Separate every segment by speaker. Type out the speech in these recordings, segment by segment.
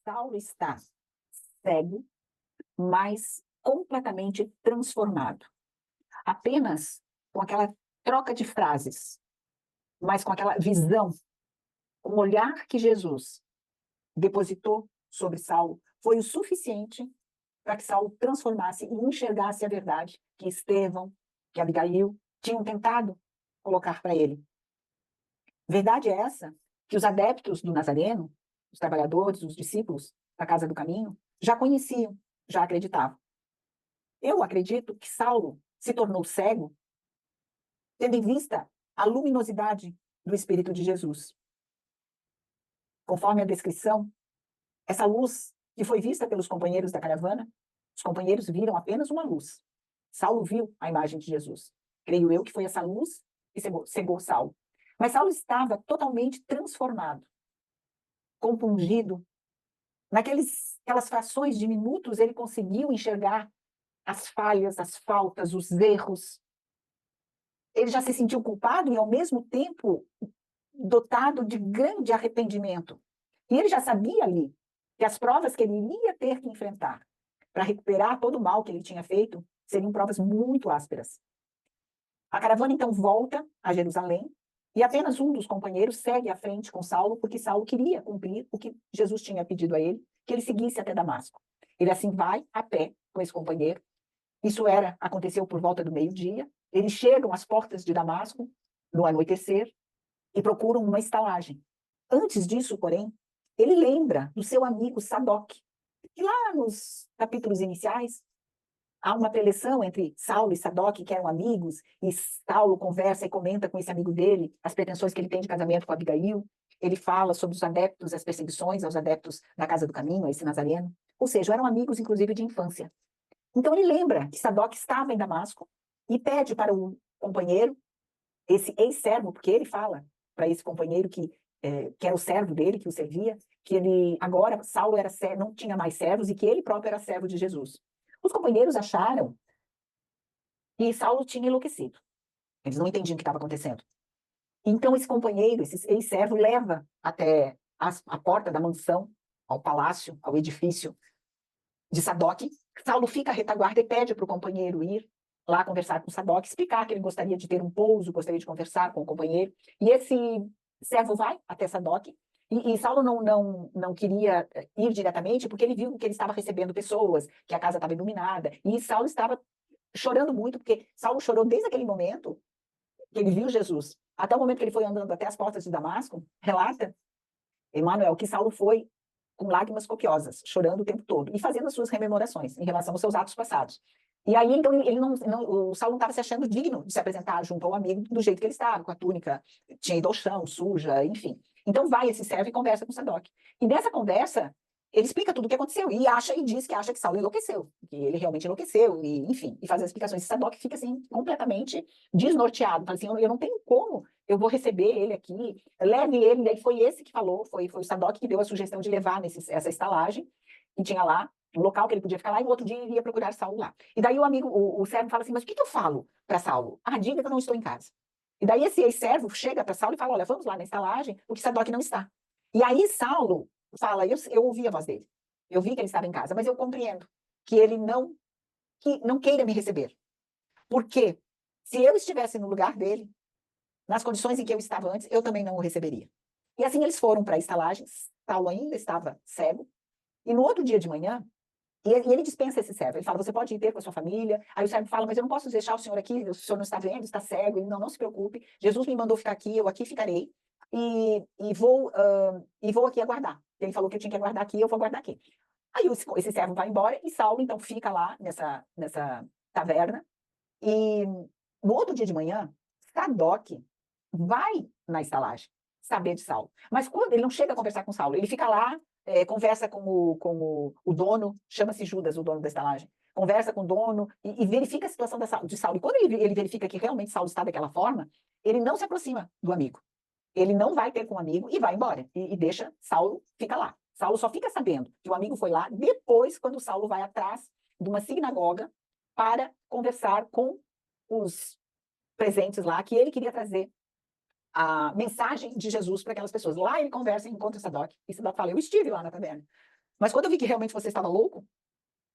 Speaker 1: Saulo está cego, mas completamente transformado. Apenas com aquela troca de frases, mas com aquela visão, o olhar que Jesus depositou sobre Saulo foi o suficiente para que Saulo transformasse e enxergasse a verdade que Estevão, que Abigail tinham tentado colocar para ele. Verdade é essa que os adeptos do Nazareno, os trabalhadores, os discípulos da Casa do Caminho, já conheciam, já acreditavam. Eu acredito que Saulo se tornou cego tendo em vista a luminosidade do Espírito de Jesus. Conforme a descrição, essa luz que foi vista pelos companheiros da caravana, os companheiros viram apenas uma luz. Saulo viu a imagem de Jesus. Creio eu que foi essa luz que cegou Saulo. Mas Saulo estava totalmente transformado, compungido. Naquelas frações de minutos, ele conseguiu enxergar as falhas, as faltas, os erros. Ele já se sentiu culpado e, ao mesmo tempo, dotado de grande arrependimento. E ele já sabia ali que as provas que ele iria ter que enfrentar para recuperar todo o mal que ele tinha feito seriam provas muito ásperas. A caravana, então, volta a Jerusalém e apenas um dos companheiros segue à frente com Saulo, porque Saulo queria cumprir o que Jesus tinha pedido a ele, que ele seguisse até Damasco. Ele, assim, vai a pé com esse companheiro. Isso aconteceu por volta do meio-dia. Eles chegam às portas de Damasco, no anoitecer, e procuram uma estalagem. Antes disso, porém, ele lembra do seu amigo Sadoc. E lá nos capítulos iniciais, há uma preleção entre Saulo e Sadoc, que eram amigos, e Saulo conversa e comenta com esse amigo dele as pretensões que ele tem de casamento com Abigail. Ele fala sobre os adeptos, as perseguições aos adeptos da Casa do Caminho, a esse nazareno. Ou seja, eram amigos, inclusive, de infância. Então ele lembra que Sadoc estava em Damasco e pede para o companheiro, esse ex-servo, porque ele fala para esse companheiro que era o servo dele, que o servia, que ele agora, Saulo não tinha mais servos e que ele próprio era servo de Jesus. Os companheiros acharam que Saulo tinha enlouquecido. Eles não entendiam o que estava acontecendo. Então esse companheiro, esse ex-servo, leva até a porta da mansão, ao palácio, ao edifício de Sadoc. Saulo fica à retaguarda e pede para o companheiro ir lá conversar com Sadoc, explicar que ele gostaria de ter um pouso, gostaria de conversar com o companheiro. E esse servo vai até Sadoc, e Saulo não queria ir diretamente, porque ele viu que ele estava recebendo pessoas, que a casa estava iluminada, e Saulo estava chorando muito, porque Saulo chorou desde aquele momento que ele viu Jesus, até o momento que ele foi andando até as portas de Damasco. Relata Emmanuel que Saulo foi com lágrimas copiosas, chorando o tempo todo, e fazendo as suas rememorações em relação aos seus atos passados. E aí, então, o Saulo não estava se achando digno de se apresentar junto ao amigo do jeito que ele estava, com a túnica, tinha ido ao chão, suja, enfim. Então vai esse servo e conversa com Sadoc. E nessa conversa, ele explica tudo o que aconteceu, e diz que acha que Saulo enlouqueceu, que ele realmente enlouqueceu, e, enfim, e faz as explicações. E Sadoc fica, assim, completamente desnorteado, fala assim, eu não tenho como, eu vou receber ele aqui, leve ele. Daí foi esse que falou, foi o Sadoc que deu a sugestão de levar essa estalagem, que tinha lá, um local que ele podia ficar lá, e no outro dia ele ia procurar Saulo lá. E daí o servo fala assim, mas o que eu falo para Saulo? Diga que eu não estou em casa. E daí esse ex-servo chega para Saulo e fala, olha, vamos lá na estalagem, porque Sadoc não está. E aí Saulo fala, eu ouvi a voz dele, eu vi que ele estava em casa, mas eu compreendo que ele não queira me receber. Porque se eu estivesse no lugar dele, nas condições em que eu estava antes, eu também não o receberia. E assim eles foram para a estalagem. Saulo ainda estava cego, e no outro dia de manhã, e ele dispensa esse servo. Ele fala, você pode ir ter com a sua família. Aí o servo fala, mas eu não posso deixar o senhor aqui, o senhor não está vendo, está cego. Ele, não se preocupe, Jesus me mandou ficar aqui, eu aqui ficarei, e vou aqui aguardar. Ele falou que eu tinha que aguardar aqui, eu vou aguardar aqui. Aí esse servo vai embora, e Saulo, então, fica lá nessa taverna. E no outro dia de manhã, Sadoc vai na estalagem saber de Saulo. Mas quando ele não chega a conversar com Saulo, ele fica lá, conversa com o dono, chama-se Judas, o dono da estalagem, conversa com o dono e verifica a situação de Saulo. E quando ele verifica que realmente Saulo está daquela forma, ele não se aproxima do amigo. Ele não vai ter com o amigo e vai embora. E deixa Saulo, fica lá. Saulo só fica sabendo que o amigo foi lá depois, quando Saulo vai atrás de uma sinagoga para conversar com os presentes lá, que ele queria trazer a mensagem de Jesus para aquelas pessoas. Lá ele conversa e encontra Sadoc. E Sadoc fala, eu estive lá na taverna. Mas quando eu vi que realmente você estava louco,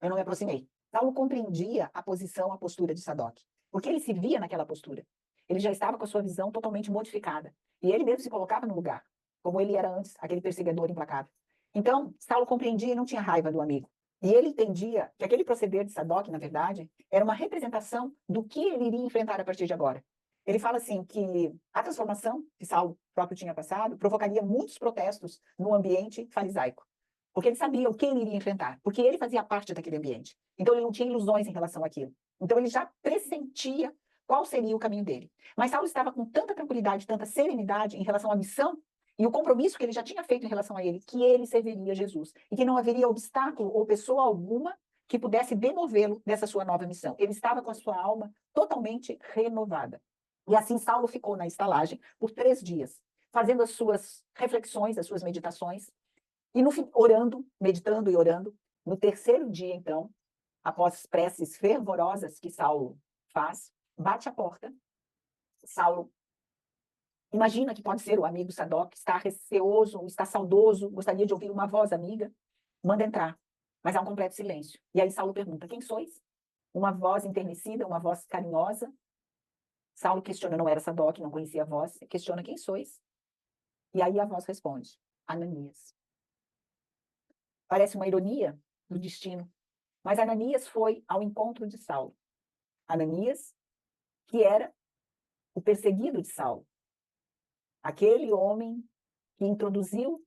Speaker 1: eu não me aproximei. Saulo compreendia a posição, a postura de Sadoc, porque ele se via naquela postura. Ele já estava com a sua visão totalmente modificada. E ele mesmo se colocava no lugar, como ele era antes, aquele perseguidor implacável. Então, Saulo compreendia e não tinha raiva do amigo. E ele entendia que aquele proceder de Sadoc, na verdade, era uma representação do que ele iria enfrentar a partir de agora. Ele fala assim que a transformação que Saulo próprio tinha passado provocaria muitos protestos no ambiente farisaico. Porque ele sabia o que ele iria enfrentar, porque ele fazia parte daquele ambiente. Então ele não tinha ilusões em relação àquilo. Então ele já pressentia qual seria o caminho dele. Mas Saulo estava com tanta tranquilidade, tanta serenidade em relação à missão e o compromisso que ele já tinha feito em relação a ele, que ele serviria a Jesus e que não haveria obstáculo ou pessoa alguma que pudesse demovê-lo dessa sua nova missão. Ele estava com a sua alma totalmente renovada. E assim Saulo ficou na estalagem por 3 dias, fazendo as suas reflexões, as suas meditações, e no fim, orando, meditando e orando. No 3º dia, então, após as preces fervorosas que Saulo faz, bate a porta. Saulo imagina que pode ser o amigo Sadoc, está receoso, está saudoso, gostaria de ouvir uma voz amiga, manda entrar. Mas há um completo silêncio. E aí Saulo pergunta: quem sois? Uma voz enternecida, uma voz carinhosa. Saulo questiona, não era Sadoc, não conhecia a voz, questiona: quem sois? E aí a voz responde: Ananias. Parece uma ironia do destino, mas Ananias foi ao encontro de Saulo. Ananias, que era o perseguido de Saulo, aquele homem que introduziu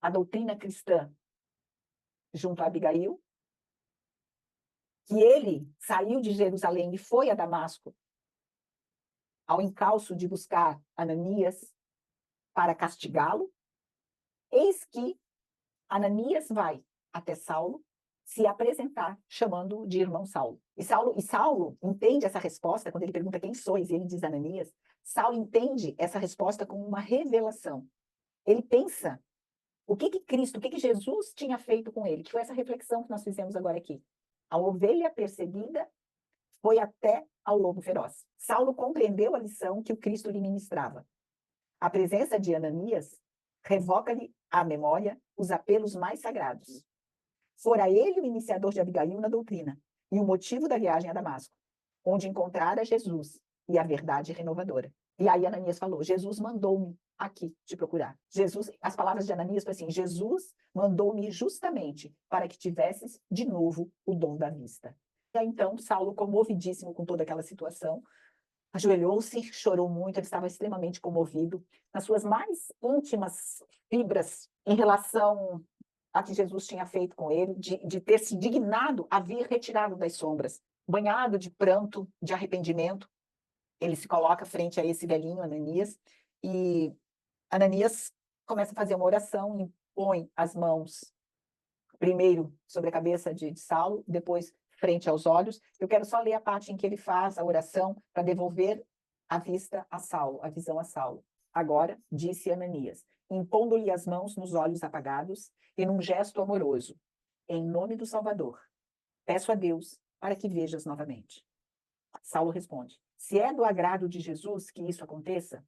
Speaker 1: a doutrina cristã junto a Abigail, que ele saiu de Jerusalém e foi a Damasco ao encalço de buscar Ananias para castigá-lo. Eis que Ananias vai até Saulo se apresentar, chamando de irmão Saulo. E Saulo entende essa resposta, quando ele pergunta quem sois, e ele diz Ananias. Saulo entende essa resposta como uma revelação. Ele pensa o que Cristo, o que Jesus tinha feito com ele, que foi essa reflexão que nós fizemos agora aqui. A ovelha perseguida foi até ao lobo feroz. Saulo compreendeu a lição que o Cristo lhe ministrava. A presença de Ananias revoca-lhe à memória os apelos mais sagrados. Fora ele o iniciador de Abigail na doutrina e o motivo da viagem a Damasco, onde encontrara Jesus e a verdade renovadora. E aí Ananias falou: Jesus mandou-me aqui te procurar. As palavras de Ananias foram assim: Jesus mandou-me justamente para que tivesses de novo o dom da vista. E aí então Saulo, comovidíssimo com toda aquela situação, ajoelhou-se, chorou muito, ele estava extremamente comovido, nas suas mais íntimas fibras em relação a que Jesus tinha feito com ele, de ter se dignado a vir retirá-lo das sombras. Banhado de pranto, de arrependimento, ele se coloca frente a esse velhinho, Ananias, e Ananias começa a fazer uma oração, impõe as mãos primeiro sobre a cabeça de Saulo, depois frente aos olhos. Eu quero só ler a parte em que ele faz a oração para devolver a vista a Saulo, a visão a Saulo. Agora, disse Ananias, impondo-lhe as mãos nos olhos apagados e num gesto amoroso: em nome do Salvador, peço a Deus para que vejas novamente. Saulo responde: se é do agrado de Jesus que isso aconteça,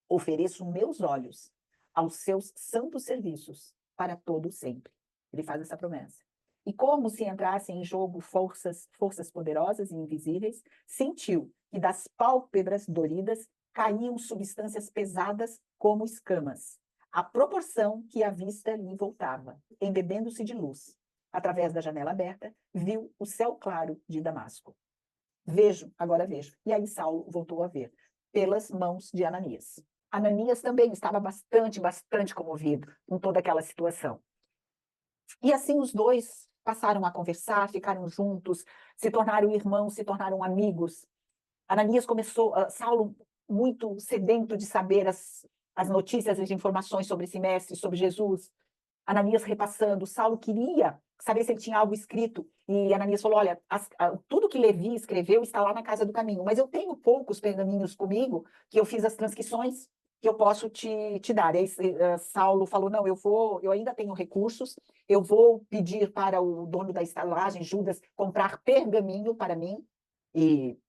Speaker 1: ofereço meus olhos aos seus santos serviços para todo sempre. Ele faz essa promessa. E como se entrassem em jogo forças poderosas e invisíveis, sentiu que das pálpebras doridas caíam substâncias pesadas como escamas, à proporção que a vista lhe voltava, embebendo-se de luz. Através da janela aberta, viu o céu claro de Damasco. Vejo, agora vejo. E aí Saulo voltou a ver, pelas mãos de Ananias. Ananias também estava bastante comovido com toda aquela situação. E assim os dois passaram a conversar, ficaram juntos, se tornaram irmãos, se tornaram amigos. Ananias começou, Saulo muito sedento de saber as notícias, as informações sobre esse mestre, sobre Jesus. Ananias repassando, Saulo queria saber se ele tinha algo escrito, e Ananias falou: olha, tudo que Levi escreveu está lá na Casa do Caminho, mas eu tenho poucos pergaminhos comigo, que eu fiz as transcrições, que eu posso te dar. E aí, Saulo falou: não, eu ainda tenho recursos, eu vou pedir para o dono da estalagem, Judas, comprar pergaminho para mim, e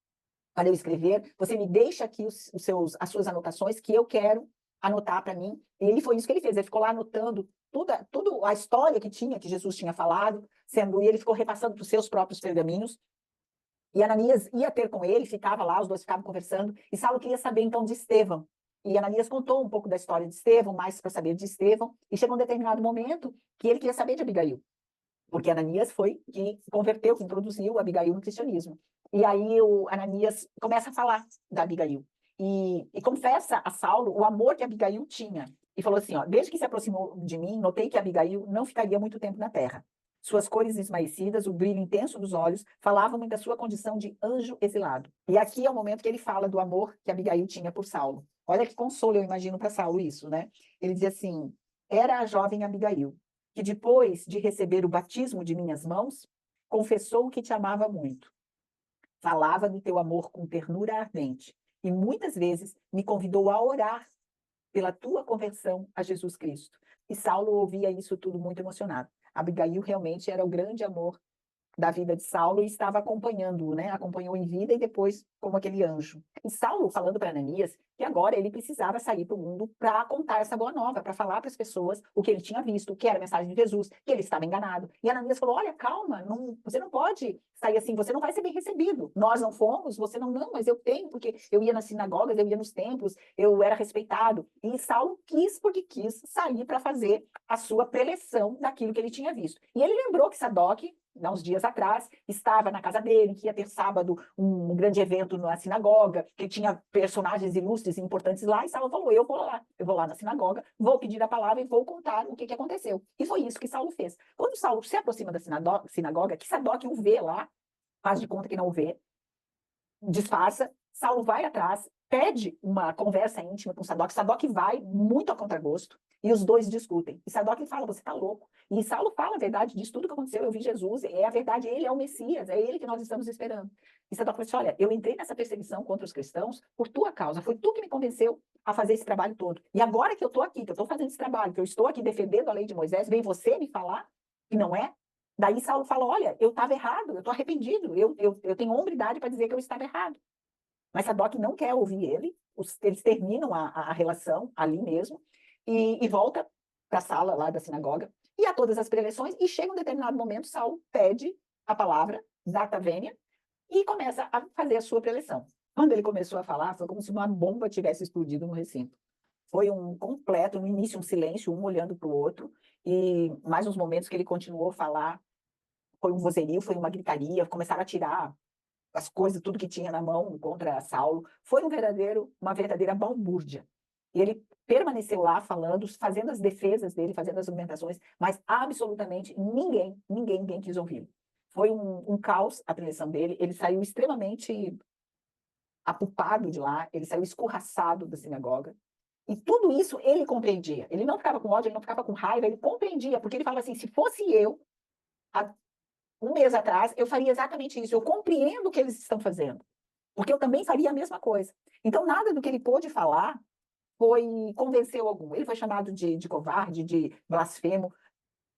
Speaker 1: para eu escrever, você me deixa aqui as suas anotações, que eu quero anotar para mim. E ele foi isso que ele fez, ele ficou lá anotando tudo a história que Jesus tinha falado, e ele ficou repassando para os seus próprios pergaminhos. E Ananias ia ter com ele, ficava lá, os dois ficavam conversando, e Saulo queria saber então de Estevão. E Ananias contou um pouco da história de Estevão, mais para saber de Estevão, e chegou um determinado momento que ele queria saber de Abigail, porque Ananias foi que converteu, que introduziu Abigail no cristianismo. E aí o Ananias começa a falar da Abigail, e confessa a Saulo o amor que Abigail tinha. E falou assim, ó, desde que se aproximou de mim, notei que Abigail não ficaria muito tempo na terra. Suas cores esmaecidas, o brilho intenso dos olhos, falavam-me da sua condição de anjo exilado. E aqui é o momento que ele fala do amor que Abigail tinha por Saulo. Olha que consolo, eu imagino, para Saulo isso, né? Ele diz assim, era a jovem Abigail, que depois de receber o batismo de minhas mãos, confessou que te amava muito. Falava do teu amor com ternura ardente, e muitas vezes me convidou a orar pela tua conversão a Jesus Cristo. E Saulo ouvia isso tudo muito emocionado. Abigail realmente era o grande amor da vida de Saulo e estava acompanhando-o, né? Acompanhou em vida e depois como aquele anjo. E Saulo falando para Ananias que agora ele precisava sair para o mundo para contar essa boa nova, para falar para as pessoas o que ele tinha visto, o que era a mensagem de Jesus, que ele estava enganado. E Ananias falou: olha, calma, você não pode sair assim, você não vai ser bem recebido. Nós não fomos, você não, mas eu tenho, porque eu ia nas sinagogas, eu ia nos templos, eu era respeitado. E Saulo quis, porque quis sair para fazer a sua preleção daquilo que ele tinha visto. E ele lembrou que Sadoc, uns dias atrás, estava na casa dele, que ia ter sábado um grande evento na sinagoga, que tinha personagens ilustres e importantes lá, e Saulo falou, eu vou lá na sinagoga, vou pedir a palavra e vou contar o que aconteceu. E foi isso que Saulo fez. Quando Saulo se aproxima da sinagoga, que Sadoc o vê lá, faz de conta que não o vê, disfarça, Saulo vai atrás, pede uma conversa íntima com Sadoc vai muito a contragosto, e os dois discutem. E Sadoc fala, você está louco. E Saulo fala a verdade disso, tudo que aconteceu, eu vi Jesus, é a verdade, ele é o Messias, é ele que nós estamos esperando. E Sadoc fala assim, olha, eu entrei nessa perseguição contra os cristãos por tua causa, foi tu que me convenceu a fazer esse trabalho todo. E agora que eu estou aqui, que eu estou fazendo esse trabalho, que eu estou aqui defendendo a lei de Moisés, vem você me falar que não é? Daí Saulo fala, olha, eu estava errado, eu estou arrependido, eu tenho hombridade para dizer que eu estava errado. Mas Sadoc não quer ouvir ele, eles terminam a relação ali mesmo, e volta para a sala lá da sinagoga, e há todas as preleções, e chega um determinado momento, Saulo pede a palavra, data vênia, e começa a fazer a sua preleção. Quando ele começou a falar, foi como se uma bomba tivesse explodido no recinto. Foi um completo, no início um silêncio, um olhando para o outro, e mais uns momentos que ele continuou a falar, foi um vozerio, foi uma gritaria, começaram a tirar as coisas, tudo que tinha na mão contra Saulo, foi uma verdadeira balbúrdia. E ele permaneceu lá falando, fazendo as defesas dele, fazendo as argumentações, mas absolutamente ninguém quis ouvi-lo. Foi um caos a preleção dele, ele saiu extremamente apupado de lá, ele saiu escorraçado da sinagoga, e tudo isso ele compreendia. Ele não ficava com ódio, ele não ficava com raiva, ele compreendia, porque ele falava assim, se fosse eu, um mês atrás, eu faria exatamente isso. Eu compreendo o que eles estão fazendo, porque eu também faria a mesma coisa. Então, nada do que ele pôde falar convenceu algum. Ele foi chamado de covarde, de blasfemo,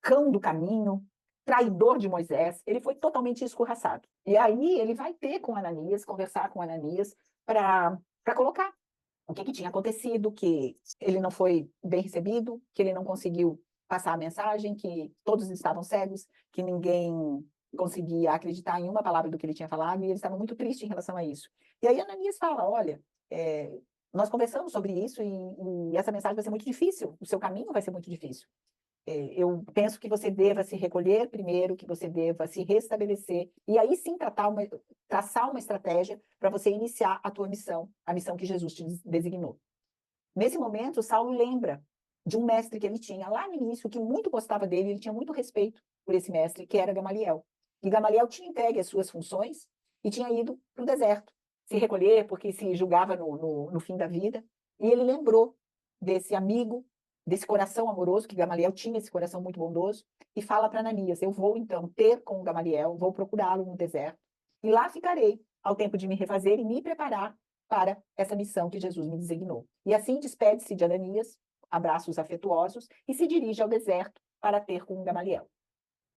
Speaker 1: cão do caminho, traidor de Moisés. Ele foi totalmente escorraçado. E aí ele vai ter com Ananias, conversar com Ananias, para colocar o que tinha acontecido, que ele não foi bem recebido, que ele não conseguiu passar a mensagem, que todos estavam cegos, que ninguém conseguia acreditar em uma palavra do que ele tinha falado, e ele estava muito triste em relação a isso. E aí Ananias fala, olha, nós conversamos sobre isso e essa mensagem vai ser muito difícil, o seu caminho vai ser muito difícil. Eu penso que você deva se recolher primeiro, que você deva se restabelecer, e aí sim traçar uma estratégia para você iniciar a tua missão, a missão que Jesus te designou. Nesse momento, Saulo lembra de um mestre que ele tinha lá no início, que muito gostava dele, ele tinha muito respeito por esse mestre, que era Gamaliel. E Gamaliel tinha entregue as suas funções e tinha ido para o deserto, se recolher, porque se julgava no fim da vida. E ele lembrou desse amigo, desse coração amoroso, que Gamaliel tinha esse coração muito bondoso, e fala para Ananias, eu vou então ter com Gamaliel, vou procurá-lo no deserto, e lá ficarei ao tempo de me refazer e me preparar para essa missão que Jesus me designou. E assim despede-se de Ananias, abraços afetuosos, e se dirige ao deserto para ter com Gamaliel.